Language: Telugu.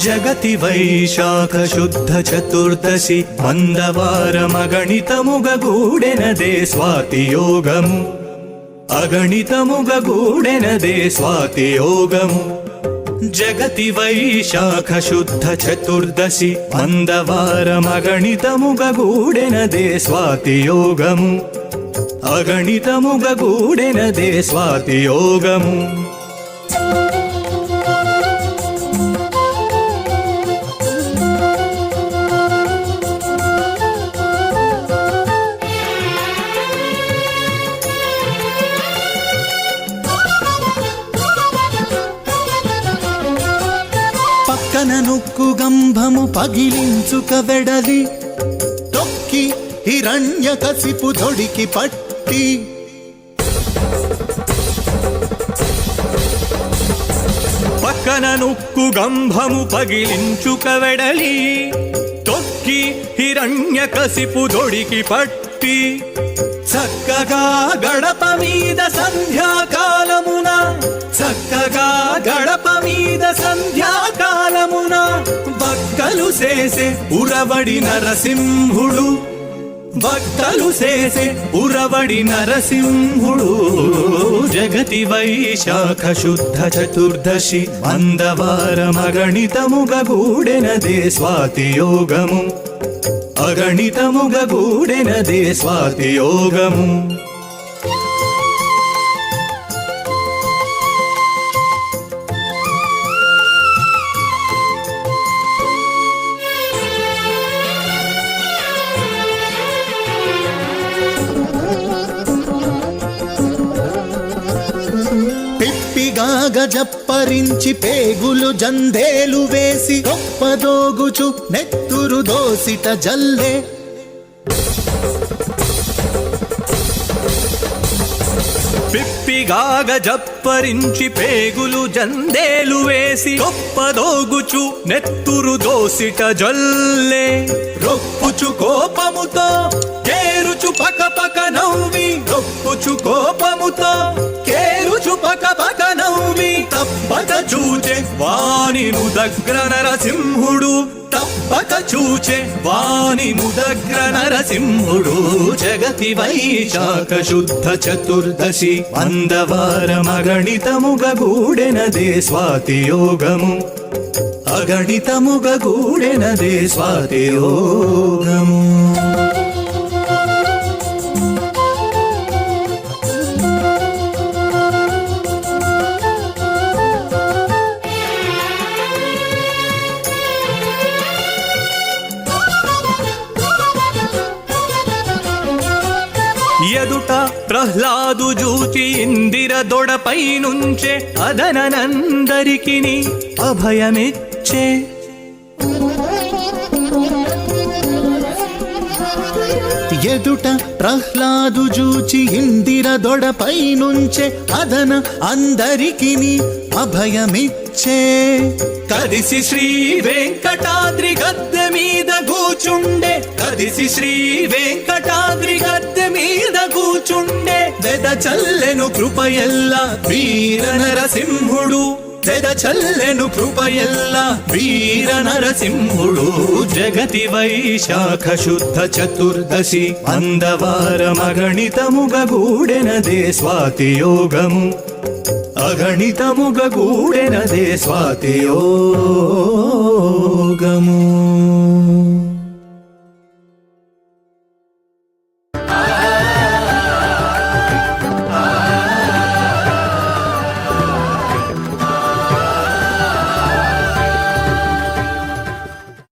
జగతి వైశాఖ శుద్ధ చతుర్దశి మందవారమగణితముగూడెనదే స్వాతి యోగము అగణితముగూడెనదే స్వాతి యోగము జగతి వైశాఖ శుద్ధ చతుర్దశి మందవారమగణితముగూడెనదే స్వాతి యోగము అగణితముగూడెనదే స్వాతి యోగము నుక్కు గంభము పగిలించుక వెడలి తొక్కి హిరణ్యకశిపు దొడికి పట్టి పక్కన నుక్కు గంభము పగిలించుక వెడలి తొక్కి హిరణ్యకశిపు దొడికి పట్టి చక్కగా గడప మీద సంధ్యాకాలమున చక్కగా గడప మీద సంధ్యాకాలమున భక్తలు చేసే ఉరవడి నరసింహుడు భక్తలు చేసే ఉరవడి నరసింహుడు జగతి వైశాఖ శుద్ధ చతుర్దశి మందవారమగణితముగూడెనదే స్వాతి యోగము అగణితముగూడెనదే స్వాతి యోగము గజప్పరించి పేగులు జందేలు వేసి గొప్పదోగుచు నెత్తురు దోసిట జల్లే పిప్పిగాగ జప్పరించి పేగులు జందేలు వేసి గొప్పదోగుచు నెత్తురు దోసిట జల్లే రొప్పుచు కోపముతో కేరుచు పకపక నవ్వి రొప్పుచు కోపముతో కేరుచు పకపక నవ్వి తప్పక చూచే వాని ముదగ్ర నరసింహుడు తప్పక చూచే వాని ముదగ్ర నరసింహుడు జగతి వైశాఖ శుద్ధ చతుర్దశి మందవారమగణితముగూడెనదే స్వాతి యోగము అగణితముగ గూడెనదే స్వాతి యోగము. ఎదుట ప్రహ్లాదు జూచి ఇందిర దొడపై నుంచే అదనందరికిని అభయమిచ్చే. ఎదుట ప్రహ్లాదు జూచి ఇందిర దొడపై నుంచే అదన అందరికిని అభయమిచ్చే. కదిసి శ్రీ వెంకటాద్రి గద్దె మీద కూచుండే, కదిసి శ్రీ వెంకటాద్రి గద్దె మీద కూచుండే. వెద చల్లెను కృపయల్ల వీర నరసింహుడు, వెద చల్లెను కృపయల్ల వీర నరసింహుడు. జగతి వైశాఖ శుద్ధ చతుర్దశి అందవారమగణితముగ గూడెనదే స్వాతి యోగము. అగణితముగ గూడెనదే స్వాతి యోగము.